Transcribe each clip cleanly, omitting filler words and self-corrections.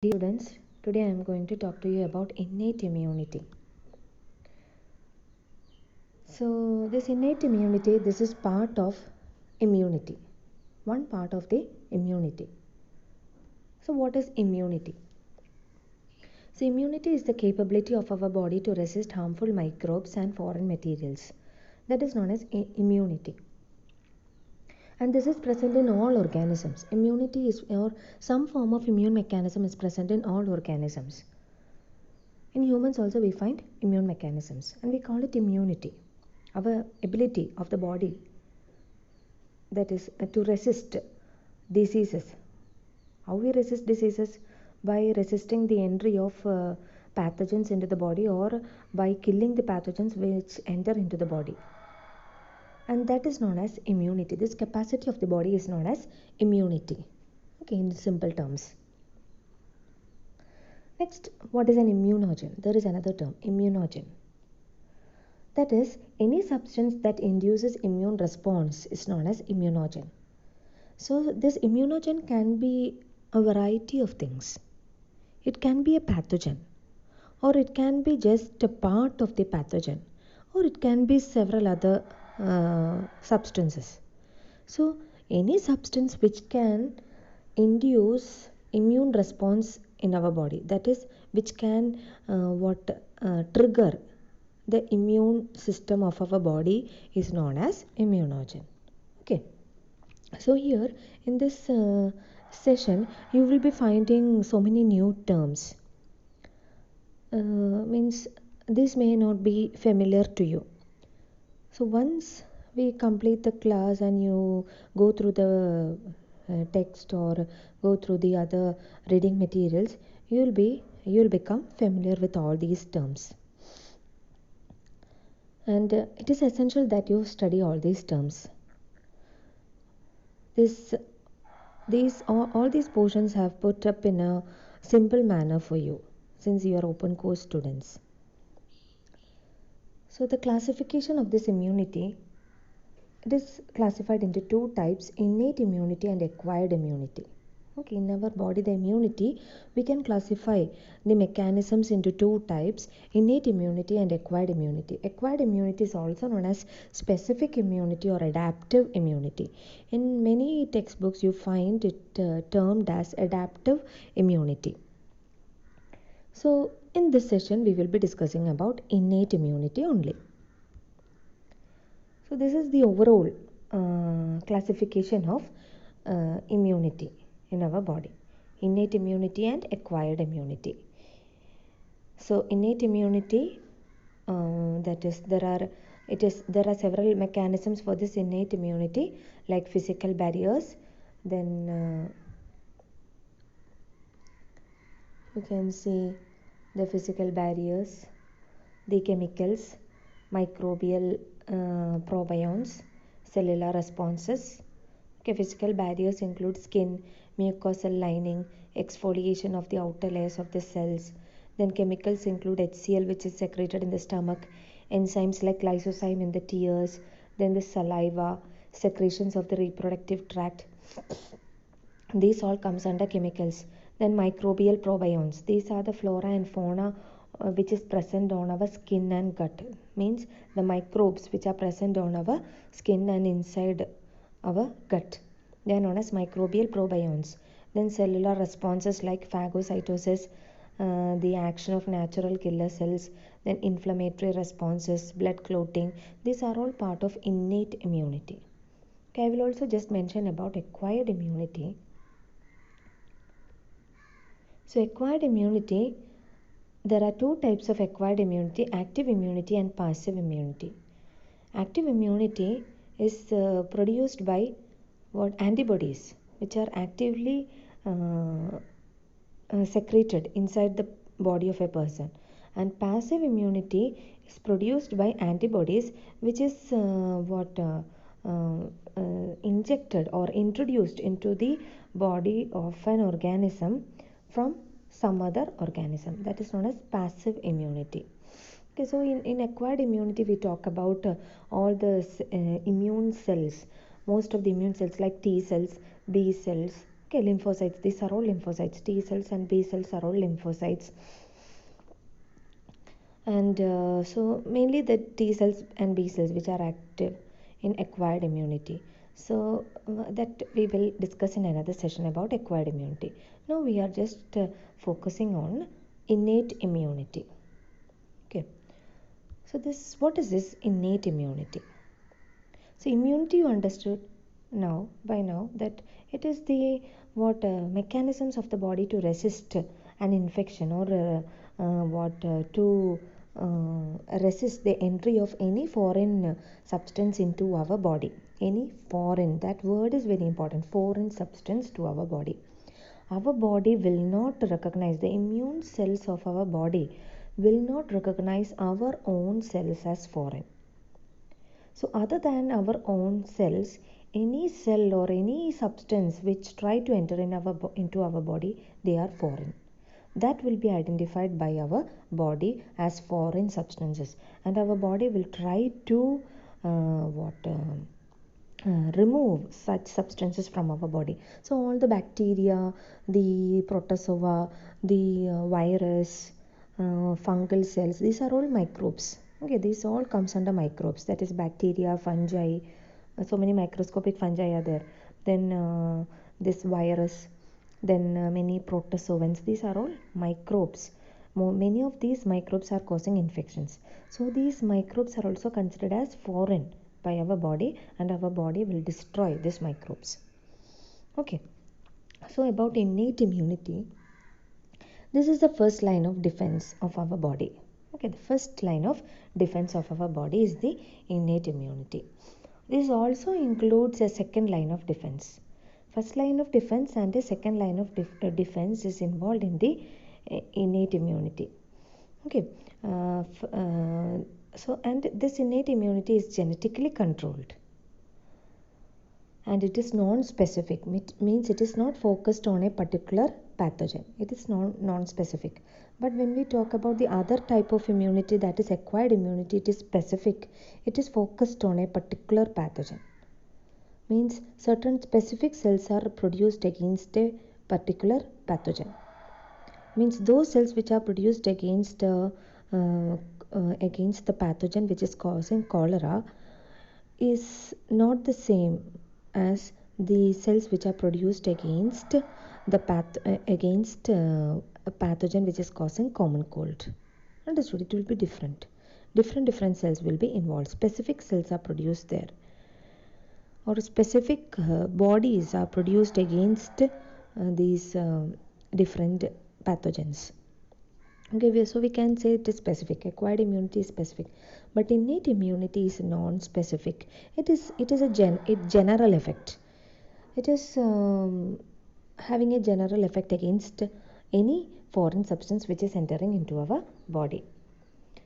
Dear students, today I am going to talk to you about innate immunity. So, this innate immunity, this is part of immunity, one part of the immunity. So, what is immunity? So, immunity is the capability of our body to resist harmful microbes and foreign materials. That is known as immunity. And this is present in all organisms. Immunity is, or some form of immune mechanism is present in all organisms. In humans also we find immune mechanisms and we call it immunity. Our ability of the body, that is to resist diseases. How we resist diseases? By resisting the entry of pathogens into the body or by killing the pathogens which enter into the body. And that is known as immunity. This capacity of the body is known as immunity. Okay, in simple terms. Next, what is an immunogen? There is another term, immunogen. That is, any substance that induces immune response is known as immunogen. So, this immunogen can be a variety of things. It can be a pathogen, or it can be just a part of the pathogen, or it can be several other substances. So, any substance which can induce immune response in our body, that is, which can trigger the immune system of our body, is known as immunogen. Okay, so here in this session you will be finding so many new terms. Means this may not be familiar to you. So once we complete the class and you go through the text or go through the other reading materials, you'll become familiar with all these terms. And it is essential that you study all these terms. All these portions have put up in a simple manner for you since you are open course students. So the classification of this immunity, it is classified into two types: innate immunity and acquired immunity. Okay, in our body, the immunity, we can classify the mechanisms into two types: innate immunity and acquired immunity. Acquired immunity is also known as specific immunity or adaptive immunity. In many textbooks, you find it termed as adaptive immunity. So, in this session, we will be discussing about innate immunity only. So, this is the overall classification of immunity in our body: innate immunity and acquired immunity. So innate immunity, that is there are several mechanisms for this innate immunity, like physical barriers. Then you can see the physical barriers, the chemicals, microbial probionts, cellular responses. Okay, physical barriers include skin, mucosal lining, exfoliation of the outer layers of the cells. Then chemicals include HCl, which is secreted in the stomach, enzymes like lysozyme in the tears, then the saliva, secretions of the reproductive tract. These all comes under chemicals. Then microbial probionts. These are the flora and fauna which is present on our skin and gut. Means the microbes which are present on our skin and inside our gut. They are known as microbial probionts. Then cellular responses like phagocytosis, the action of natural killer cells, then inflammatory responses, blood clotting. These are all part of innate immunity. Okay, I will also just mention about acquired immunity. So acquired immunity, there are two types of acquired immunity: active immunity and passive immunity. Active immunity is produced by antibodies which are actively secreted inside the body of a person, and passive immunity is produced by antibodies which is injected or introduced into the body of an organism from some other organism. That is known as passive immunity. Okay, so in acquired immunity we talk about all the immune cells. Most of the immune cells like T cells, B cells, Okay, lymphocytes, these are all lymphocytes. T cells and B cells are all lymphocytes. And so mainly the T cells and B cells which are active in acquired immunity. So that we will discuss in another session about acquired immunity. Now we are just focusing on innate immunity. Okay, so what is this innate immunity? So immunity, you understood by now that it is the mechanisms of the body to resist an infection, or to resist the entry of any foreign substance into our body. Any foreign, that word is very important, foreign substance to our body. Our body will not recognize, the immune cells of our body will not recognize our own cells as foreign. So other than our own cells, any cell or any substance which try to enter into our body, they are foreign. That will be identified by our body as foreign substances, and our body will try to remove such substances from our body. So all the bacteria, the protozoa, the virus, fungal cells, these are all microbes. Okay, this all comes under microbes, that is bacteria, fungi, so many microscopic fungi are there. Then this virus, then many protozoans, these are all microbes. Many of these microbes are causing infections. So these microbes are also considered as foreign by our body, and our body will destroy these microbes. Okay, so about innate immunity, this is the first line of defense of our body. Okay, the first line of defense of our body is the innate immunity. This also includes a second line of defense. First line of defense and a second line of defense is involved in the innate immunity. Okay, and this innate immunity is genetically controlled, and it is non-specific. Means it is not focused on a particular pathogen. It is non-specific. But when we talk about the other type of immunity, that is acquired immunity, it is specific. It is focused on a particular pathogen. Means certain specific cells are produced against a particular pathogen. Means those cells which are produced against the pathogen which is causing cholera is not the same as the cells which are produced against a pathogen which is causing common cold. Understood? It will be different. Different cells will be involved. Specific cells are produced there, or specific bodies are produced against these different pathogens. Okay, so we can say it is specific. Acquired immunity is specific, but innate immunity is non-specific. It is a general effect. It is having a general effect against any foreign substance which is entering into our body.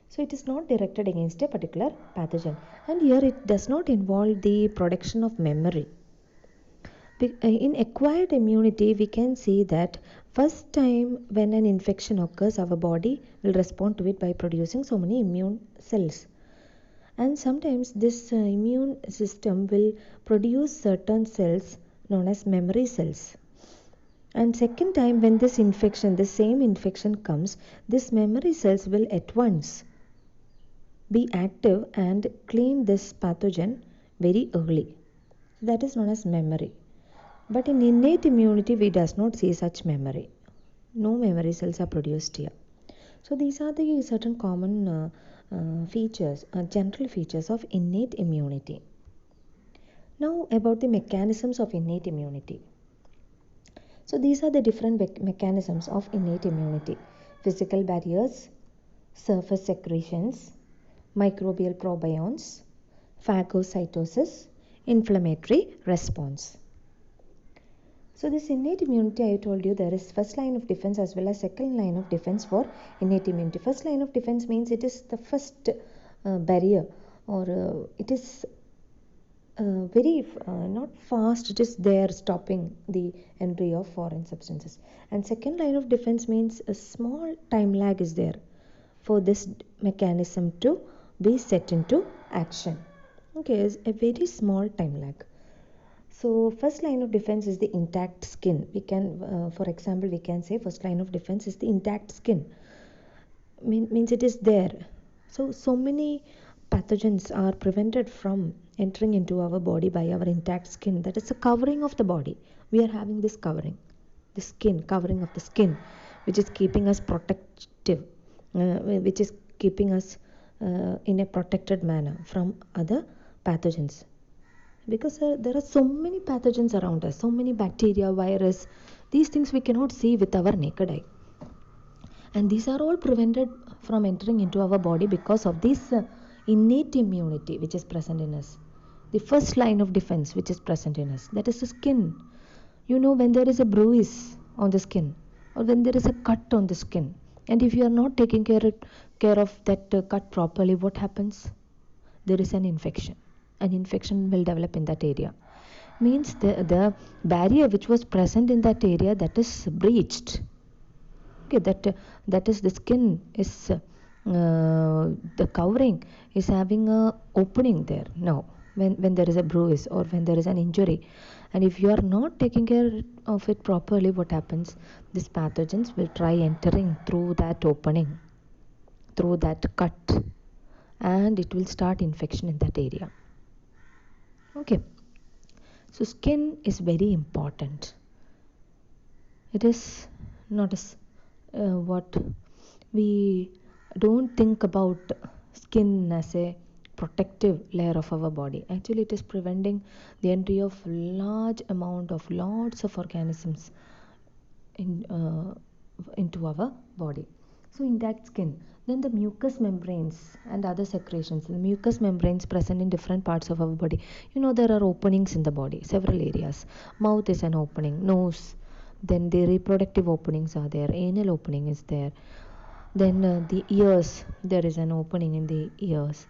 So it is not directed against a particular pathogen, and here it does not involve the production of memory. In acquired immunity, we can see that first time when an infection occurs, our body will respond to it by producing so many immune cells, and sometimes this immune system will produce certain cells known as memory cells. And second time when the same infection comes, these memory cells will at once be active and clean this pathogen very early. That is known as memory. But in innate immunity, we does not see such memory. No memory cells are produced here. So these are the certain common features, general features of innate immunity. Now about the mechanisms of innate immunity. So these are the different mechanisms of innate immunity: physical barriers, surface secretions, microbial probionts, phagocytosis, inflammatory response. So this innate immunity, I told you there is first line of defense as well as second line of defense for innate immunity. First line of defense means it is the first barrier, or it is very not fast, it is there stopping the entry of foreign substances. And second line of defense means a small time lag is there for this mechanism to be set into action. Okay, is a very small time lag. So first line of defense is the intact skin. We can, for example, we can say first line of defense is the intact skin. Means it is there. So many pathogens are prevented from entering into our body by our intact skin. That is a covering of the body. We are having this covering, the skin, covering of the skin, which is keeping us protective, which is keeping us in a protected manner from other pathogens. Because there are so many pathogens around us, so many bacteria, virus. These things we cannot see with our naked eye, and these are all prevented from entering into our body because of this innate immunity which is present in us. The first line of defense which is present in us, that is the skin. When there is a bruise on the skin, or when there is a cut on the skin, and if you are not taking care of that cut properly, what happens? There is an infection. An infection will develop in that area. Means the barrier which was present in that area, that is breached. Okay, that is, the skin is the covering is having a opening there. Now when there is a bruise or when there is an injury, and if you are not taking care of it properly, what happens? These pathogens will try entering through that opening, through that cut, and it will start infection in that area. Okay, so skin is very important. It is not as what we don't think about skin as a protective layer of our body. Actually, it is preventing the entry of lots of organisms into our body. So intact skin. Then the mucous membranes and other secretions. The mucous membranes present in different parts of our body. There are openings in the body, several areas. Mouth is an opening, nose. Then the reproductive openings are there, anal opening is there. Then the ears, there is an opening in the ears.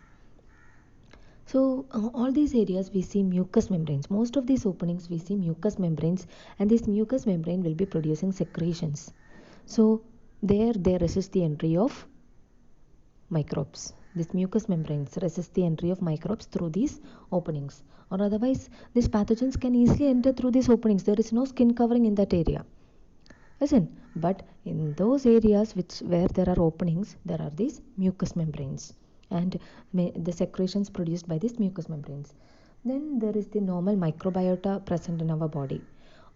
So all these areas we see mucous membranes. Most of these openings we see mucous membranes, and this mucous membrane will be producing secretions. So they resist the entry of microbes. These mucous membranes resist the entry of microbes through these openings, or otherwise these pathogens can easily enter through these openings. There is no skin covering in that area. Listen, but in those areas where there are openings, there are these mucous membranes, and the secretions produced by these mucous membranes. Then there is the normal microbiota present in our body.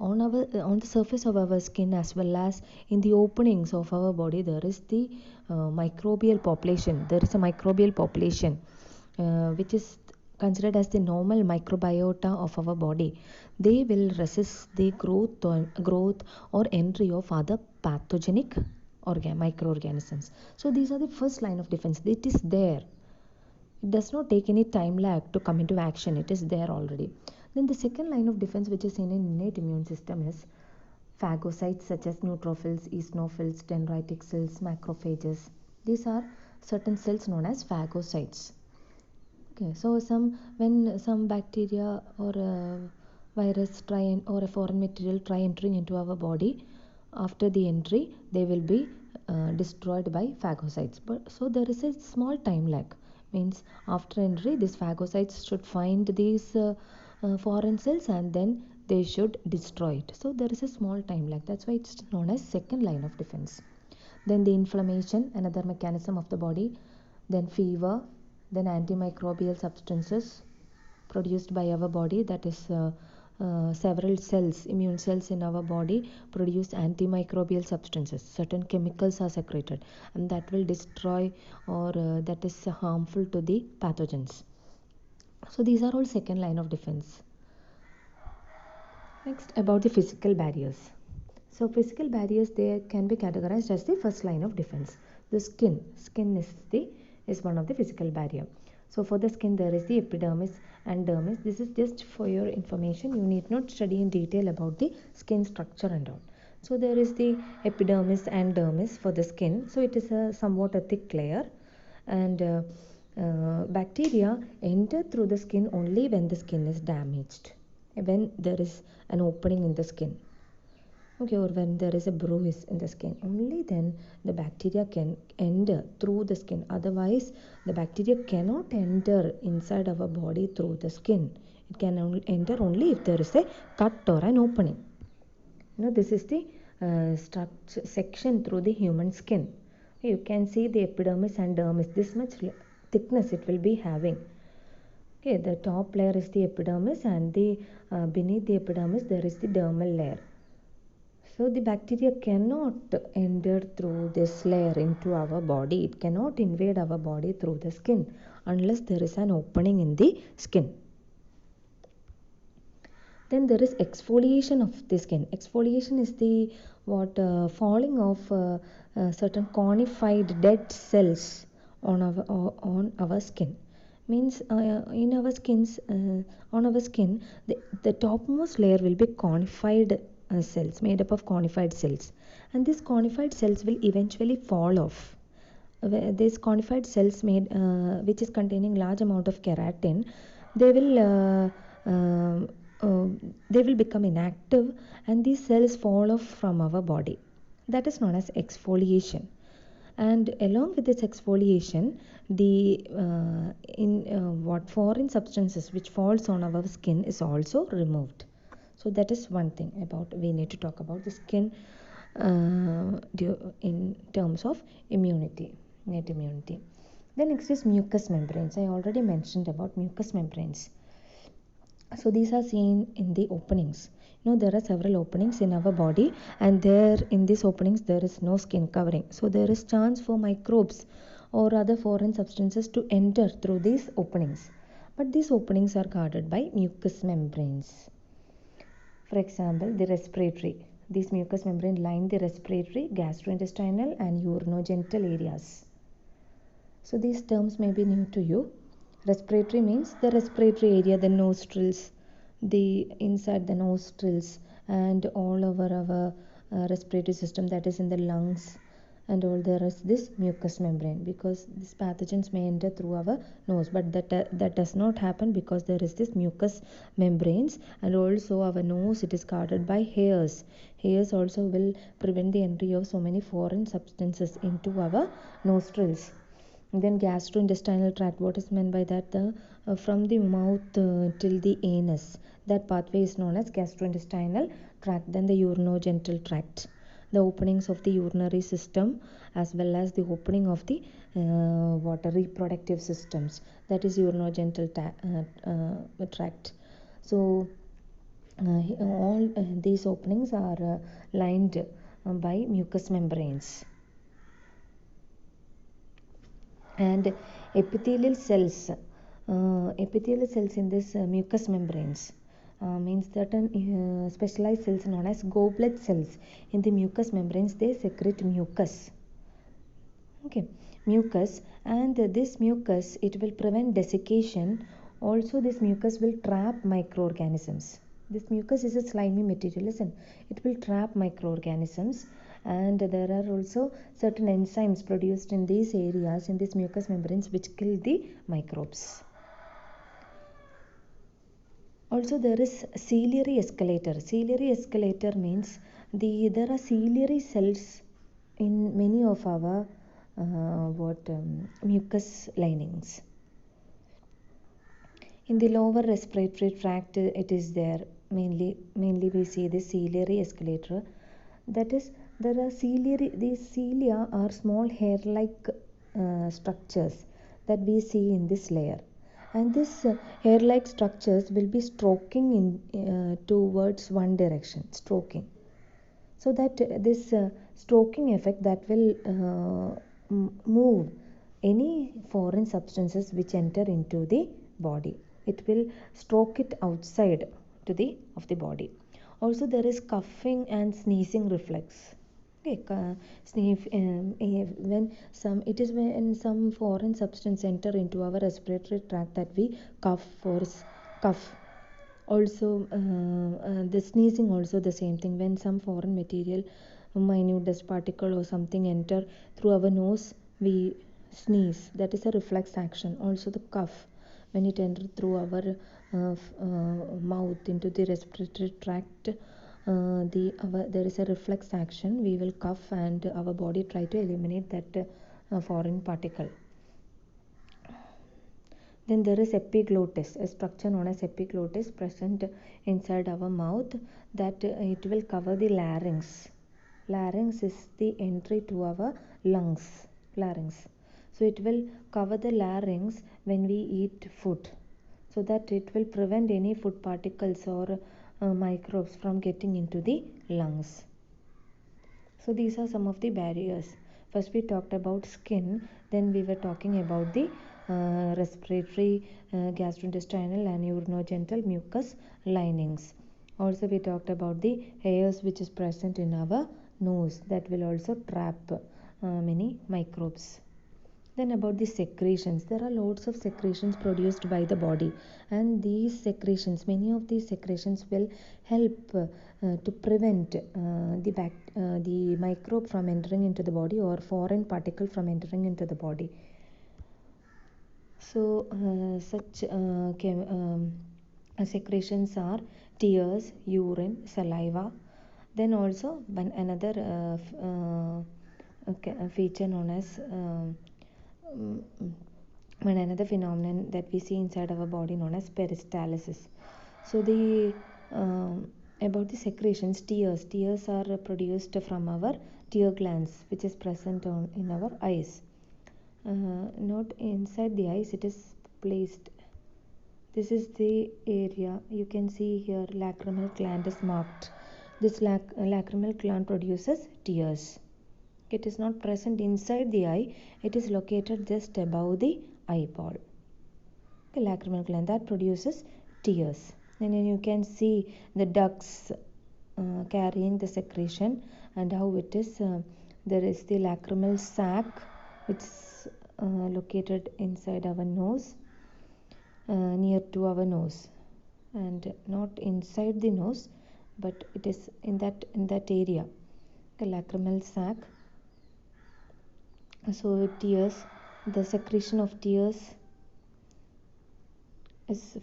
On the surface of our skin, as well as in the openings of our body, there is the microbial population. There is a microbial population which is considered as the normal microbiota of our body. They will resist the growth or entry of other pathogenic microorganisms. So these are the first line of defense. It is there. It does not take any time lag to come into action. It is there already. Then the second line of defense, which is in an innate immune system, is phagocytes such as neutrophils, eosinophils, dendritic cells, macrophages. These are certain cells known as phagocytes. Okay, so when some bacteria or a virus or a foreign material try entering into our body, after the entry they will be destroyed by phagocytes. But so there is a small time lag. Means after entry, these phagocytes should find these foreign cells, and then they should destroy it. So there is a small time lag. That's why it's known as second line of defense. Then the inflammation, another mechanism of the body. Then fever. Then antimicrobial substances produced by our body, that is several cells, immune cells in our body produce antimicrobial substances. Certain chemicals are secreted, and that will destroy or that is harmful to the pathogens. So these are all second line of defense. Next, about the physical barriers. So physical barriers, they can be categorized as the first line of defense. The skin is one of the physical barrier. So for the skin, there is the epidermis and dermis. This is just for your information. You need not study in detail about the skin structure and all. So there is the epidermis and dermis for the skin. So it is a somewhat a thick layer, and bacteria enter through the skin only when the skin is damaged, when there is an opening in the skin. Okay, or when there is a bruise in the skin, only then the bacteria can enter through the skin. Otherwise, the bacteria cannot enter inside our body through the skin. It can enter only if there is a cut or an opening. This is the structure section through the human skin. You can see the epidermis and dermis. This much thickness it will be having. Okay, the top layer is the epidermis, and the beneath the epidermis there is the dermal layer. So the bacteria cannot enter through this layer into our body. It cannot invade our body through the skin unless there is an opening in the skin. Then there is exfoliation of the skin. Exfoliation is the falling of certain conified dead cells on our skin. Means in our skins on our skin, the topmost layer will be conified cells, made up of conified cells, and these conified cells will eventually fall off. These conified cells which is containing large amount of keratin, they will they will become inactive, and these cells fall off from our body. That is known as exfoliation. And along with this exfoliation, the foreign substances which falls on our skin is also removed. So that is one thing about we need to talk about the skin in terms of immunity, innate immunity. Then next is mucous membranes. I already mentioned about mucous membranes. So these are seen in the openings. There are several openings in our body, and there in these openings there is no skin covering. So there is chance for microbes or other foreign substances to enter through these openings. But these openings are guarded by mucous membranes. For example, the respiratory. These mucous membranes line the respiratory, gastrointestinal and urinogenital areas. So these terms may be new to you. Respiratory means the respiratory area, the nostrils, the inside the nostrils, and all over our respiratory system, that is in the lungs and all. There is this mucous membrane, because these pathogens may enter through our nose, but that does not happen because there is this mucous membranes. And also our nose, it is guarded by hairs. Hairs also will prevent the entry of so many foreign substances into our nostrils. Then gastrointestinal tract, what is meant by that? From the mouth till the anus, that pathway is known as gastrointestinal tract. Then the urinogenital tract, the openings of the urinary system, as well as the opening of the reproductive systems, that is urinogenital tract. So all these openings are lined by mucous membranes. And epithelial cells in this mucous membranes means certain specialized cells known as goblet cells in the mucous membranes. They secrete mucus. Mucus, and this mucus, it will prevent desiccation. Also this mucus will trap microorganisms. This mucus is a slimy material, listen. It will trap microorganisms, and there are also certain enzymes produced in these areas, in these mucous membranes, which kill the microbes. Also there is ciliary escalator. Ciliary escalator means there are ciliary cells in many of our mucous linings. In the lower respiratory tract, it is there. Mainly we see the ciliary escalator. That is, there are these cilia are small hair-like structures that we see in this layer. And this hair-like structures will be stroking in towards one direction, stroking. So that this stroking effect, that will move any foreign substances which enter into the body. It will stroke it outside of the body. Also there is coughing and sneezing reflex. When some foreign substance enter into our respiratory tract, that we cough. Also the sneezing, also the same thing. When some foreign material, minute dust particle or something enter through our nose, we sneeze. That is a reflex action. Also the cough, when it enters through our mouth into the respiratory tract, there is a reflex action. We will cough, and our body try to eliminate that foreign particle. Then there is epiglottis, a structure known as epiglottis present inside our mouth, that it will cover the larynx. Larynx is the entry to our lungs. Larynx. So it will cover the larynx when we eat food, so that it will prevent any food particles or microbes from getting into the lungs. So these are some of the barriers. First we talked about skin, then we were talking about the respiratory, gastrointestinal and urinogenital mucus linings. Also we talked about the hairs which is present in our nose, that will also trap many microbes. Then about the secretions, there are lots of secretions produced by the body, and these secretions, many of these secretions will help to prevent the microbe from entering into the body, or foreign particle from entering into the body. So such secretions are tears, urine, saliva. Then also another feature known as another phenomenon that we see inside our body known as peristalsis. So the about the secretions, tears are produced from our tear glands, which is present in our eyes. Not inside the eyes, it is placed. This is the area you can see here. Lacrimal gland is marked. This lacrimal gland produces tears. It is not present inside the eye, it is located just above the eyeball. The lacrimal gland that produces tears. And then you can see the ducts carrying the secretion, and how it is. There is the lacrimal sac, which is located inside our nose, near to our nose, and not inside the nose, but it is in that area, the lacrimal sac. So tears, the secretion of tears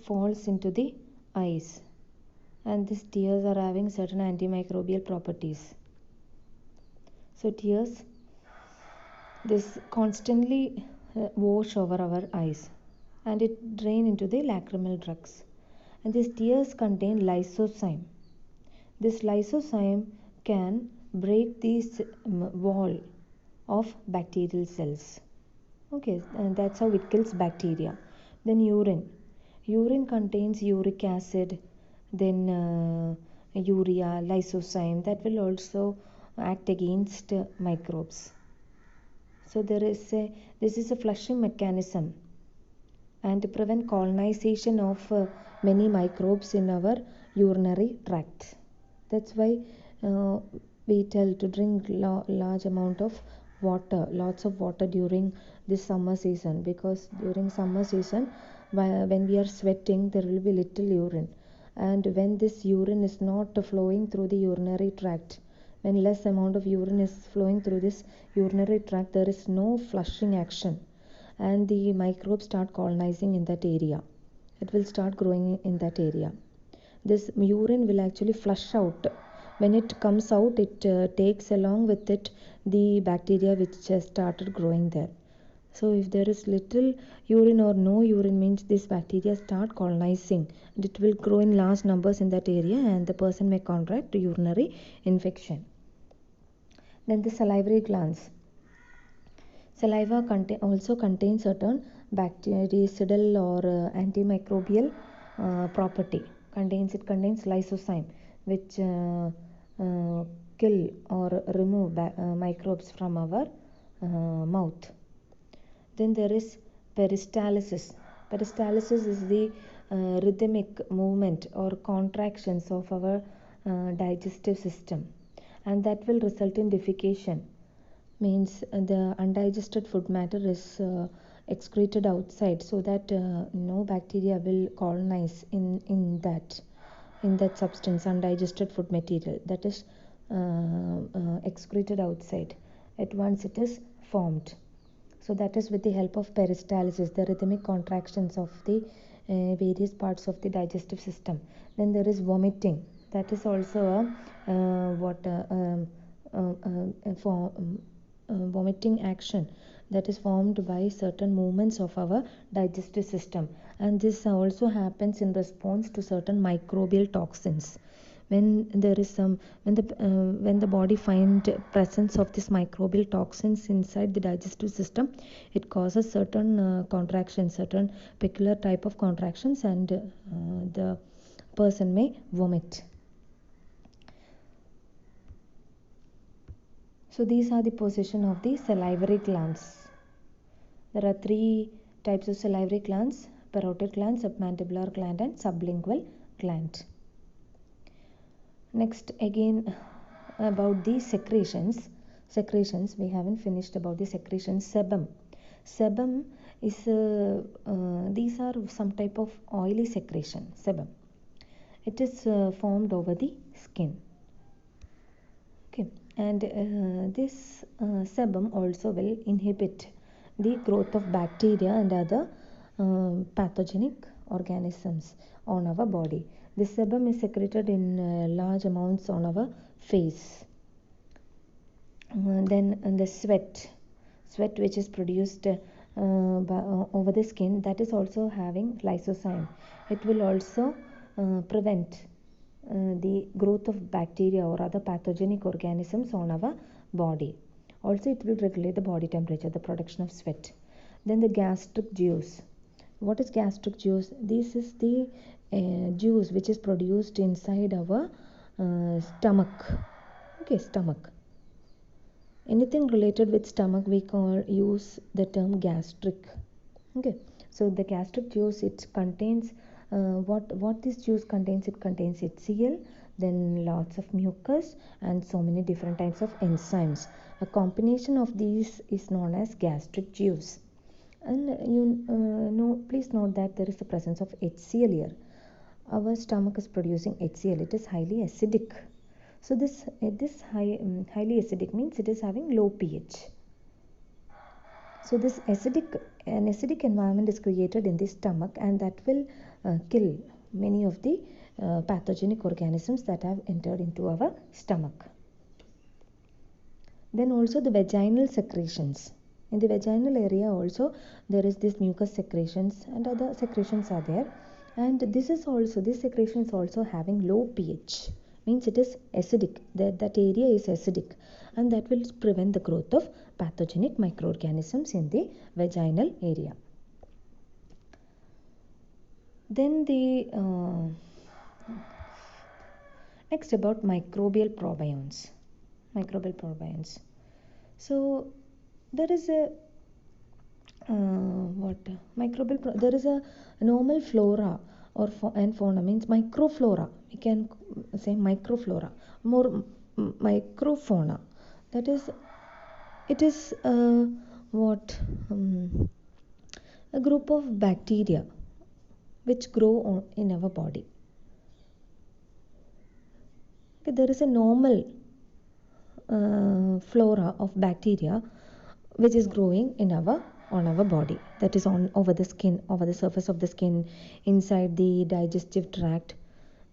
falls into the eyes, and these tears are having certain antimicrobial properties. So tears, this constantly wash over our eyes, and it drain into the lacrimal ducts. And these tears contain lysozyme. This lysozyme can break this wall of bacterial cells. Okay, and that's how it kills bacteria. Then urine contains uric acid, then urea, lysozyme, that will also act against microbes. So this is a flushing mechanism, and to prevent colonization of many microbes in our urinary tract. That's why we tell to drink large amount of water, lots of water during this summer season, because during summer season, when we are sweating, there will be little urine, and when this urine is not flowing through the urinary tract, when less amount of urine is flowing through this urinary tract, there is no flushing action, and the microbes start colonizing in that area. It will start growing in that area. This urine will actually flush out. When it comes out, it takes along with it the bacteria which has started growing there. So if there is little urine or no urine, means this bacteria start colonizing, and it will grow in large numbers in that area, and the person may contract urinary infection. Then the salivary glands. Saliva also contains certain bactericidal or antimicrobial property. It contains lysozyme, which kill or remove microbes from our mouth. Then there is peristalsis. Peristalsis is the rhythmic movement or contractions of our digestive system, and that will result in defecation. Means the undigested food matter is excreted outside, so that no bacteria will colonize in that substance, undigested food material that is excreted outside. At once it is formed. So that is with the help of peristalsis, the rhythmic contractions of the various parts of the digestive system. Then there is vomiting. That is also a vomiting action that is formed by certain movements of our digestive system, and this also happens in response to certain microbial toxins. When there is some when the body find presence of this microbial toxins inside the digestive system, it causes certain contractions, certain peculiar type of contractions, and the person may vomit. So these are the position of the salivary glands. There are three types of salivary glands: parotid gland, submandibular gland, and sublingual gland. Next, again, about the secretions. We haven't finished about the secretions. Sebum is these are some type of oily secretion. Sebum. It is formed over the skin. Okay, and this sebum also will inhibit the growth of bacteria and other pathogenic organisms on our body. The sebum is secreted in large amounts on our face. Then the sweat which is produced over the skin, that is also having lysozyme. It will also prevent the growth of bacteria or other pathogenic organisms on our body. Also, it will regulate the body temperature, the production of sweat. Then the gastric juice. What is gastric juice? This is the juice which is produced inside our stomach. Okay, stomach. Anything related with stomach, we use the term gastric. Okay, so the gastric juice, it contains what this juice contains. It contains HCl, then lots of mucus, and so many different types of enzymes. A combination of these is known as gastric juice. And please note that there is the presence of HCl here. Our stomach is producing HCl. It is highly acidic. So this highly acidic means it is having low pH. So this an acidic environment is created in the stomach, and that will kill many of the pathogenic organisms that have entered into our stomach. Then also the vaginal secretions. In the vaginal area also there is this mucus secretions and other secretions are there, and this secretion is also having low pH, means it is acidic. That area is acidic, and that will prevent the growth of pathogenic microorganisms in the vaginal area. Then the next about microbial probionts. So there is a there is a normal flora and fauna, means microflora. We can say microflora, more microfauna. That is, it is a group of bacteria which grow in our body. Okay, there is a normal flora of bacteria which is growing on our body, that is over the skin, over the surface of the skin, inside the digestive tract.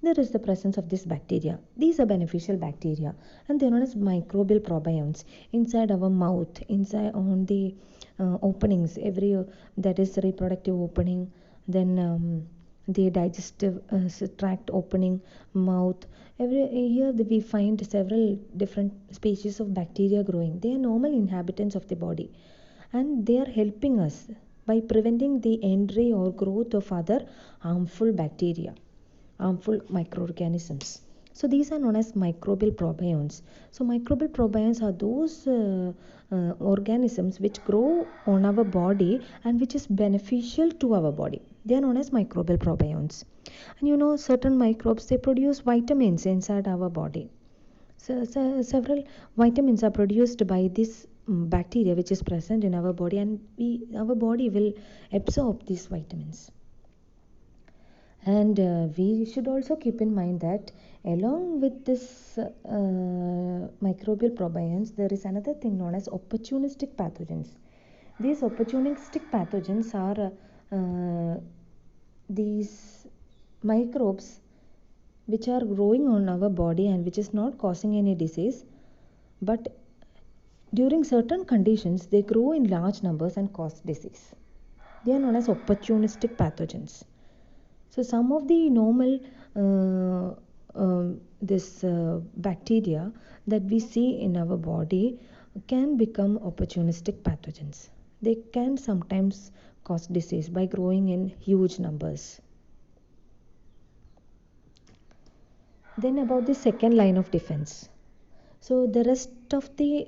There is the presence of this bacteria. These are beneficial bacteria, and they are known as microbial probionts. Inside our mouth, inside on the openings, that is reproductive opening, then the digestive tract opening, mouth, here we find several different species of bacteria growing. They are normal inhabitants of the body, and they are helping us by preventing the entry or growth of other harmful bacteria, harmful microorganisms. So these are known as microbial probionts. So microbial probionts are those organisms which grow on our body and which is beneficial to our body. They are known as microbial probionts. And certain microbes, they produce vitamins inside our body. So several vitamins are produced by this bacteria which is present in our body, and our body will absorb these vitamins. And we should also keep in mind that along with this microbial probionts, there is another thing known as opportunistic pathogens. These opportunistic pathogens are these microbes which are growing on our body and which is not causing any disease, but during certain conditions, they grow in large numbers and cause disease. They are known as opportunistic pathogens. So some of the normal this bacteria that we see in our body can become opportunistic pathogens. They can sometimes cause disease by growing in huge numbers. Then about the second line of defense. So the rest of the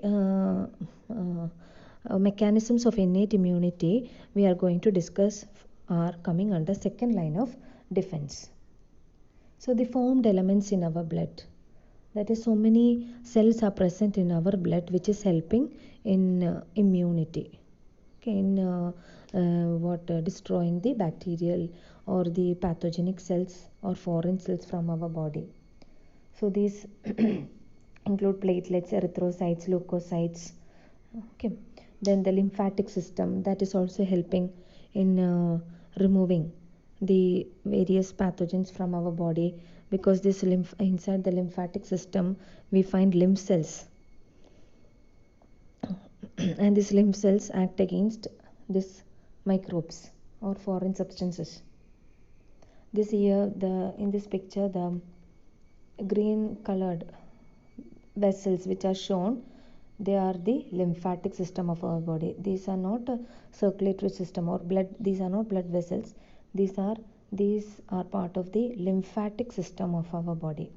mechanisms of innate immunity we are going to discuss are coming under second line of defense. So the formed elements in our blood, that is, so many cells are present in our blood which is helping in immunity, okay, in destroying the bacterial or the pathogenic cells or foreign cells from our body. So these include platelets, erythrocytes, leukocytes. Okay. Then the lymphatic system, that is also helping in removing the various pathogens from our body, because this inside the lymphatic system we find lymph cells and these lymph cells act against these microbes or foreign substances. This here, in this picture, the green colored vessels which are shown, they are the lymphatic system of our body. These are not a circulatory system or blood. These are not blood vessels. These are part of the lymphatic system of our body.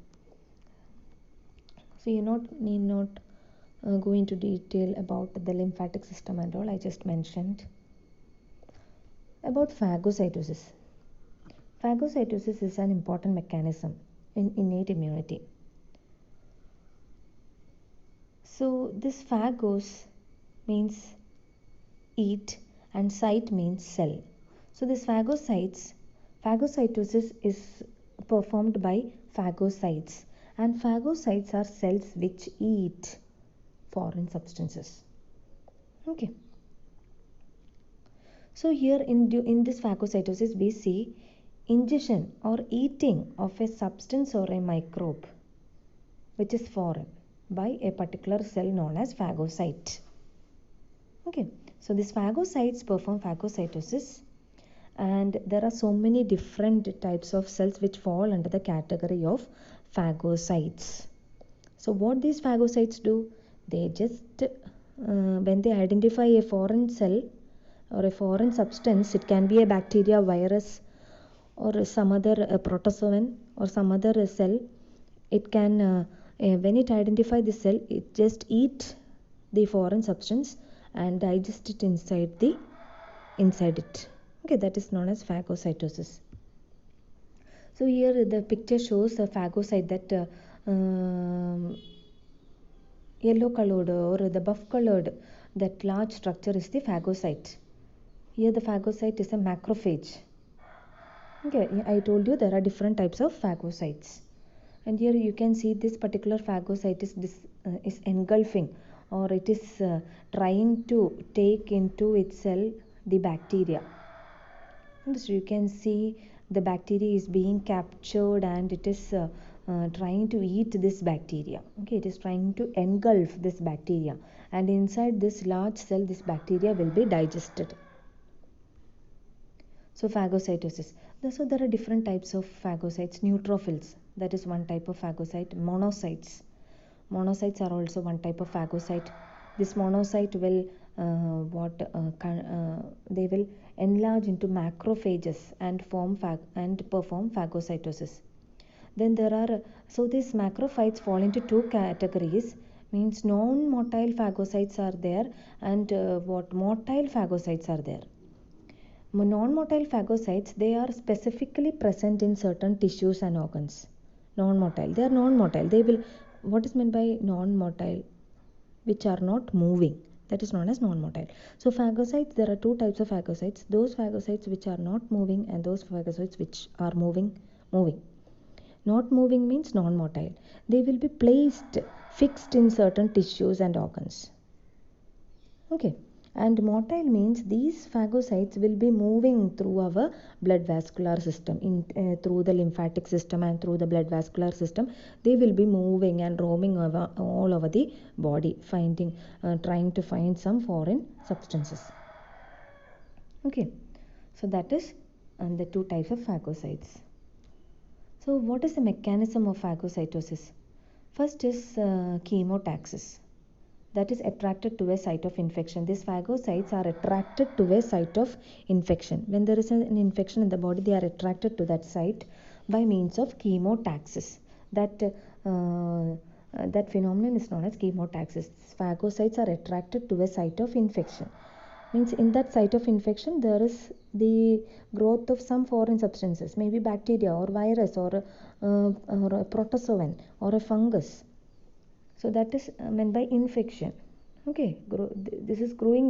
So you need not go into detail about the lymphatic system and all. I just mentioned about phagocytosis. Phagocytosis is an important mechanism in innate immunity. So this phagos means eat and cyte means cell. So this phagocytosis is performed by phagocytes, and phagocytes are cells which eat foreign substances. Okay. So here in this phagocytosis we see ingestion or eating of a substance or a microbe which is foreign by a particular cell known as phagocyte. Okay, so these phagocytes perform phagocytosis, and there are so many different types of cells which fall under the category of phagocytes. So what these phagocytes do, they just when they identify a foreign cell or a foreign substance, it can be a bacteria, virus, or some other protozoan or some other cell, it can when it identifies the cell, it just eat the foreign substance and digest it inside it. Okay, that is known as phagocytosis. So here the picture shows a phagocyte, that yellow colored or the buff colored, that large structure is the phagocyte. Here the phagocyte is a macrophage. Okay, I told you there are different types of phagocytes. And here you can see this particular phagocyte is engulfing, or it is trying to take into its cell the bacteria. And so you can see the bacteria is being captured and it is trying to eat this bacteria. Okay, it is trying to engulf this bacteria, and inside this large cell this bacteria will be digested. So phagocytosis. So there are different types of phagocytes. Neutrophils, that is one type of phagocyte. Monocytes are also one type of phagocyte. This monocyte will they will enlarge into macrophages and perform phagocytosis. Then there are, so these macrophages fall into two categories, means non-motile phagocytes are there, and motile phagocytes are there. Non-motile phagocytes, they are specifically present in certain tissues and organs. Non-motile, they are non-motile. They will, what is meant by non-motile? Which are not moving. That is known as non-motile. So phagocytes, there are two types of phagocytes. Those phagocytes which are not moving, and those phagocytes which are moving. Not moving means non-motile. They will be fixed in certain tissues and organs. Okay. And motile means these phagocytes will be moving through our blood vascular system, through the lymphatic system and through the blood vascular system. They will be moving and roaming all over the body, trying to find some foreign substances. Okay, so that is the two types of phagocytes. So what is the mechanism of phagocytosis? First is chemotaxis, that is attracted to a site of infection. These phagocytes are attracted to a site of infection. When there is an infection in the body, they are attracted to that site by means of chemotaxis. That phenomenon is known as chemotaxis. Phagocytes are attracted to a site of infection. Means in that site of infection there is the growth of some foreign substances, maybe bacteria or virus or a protozoan or a fungus. So that is meant by infection. Okay, this is growing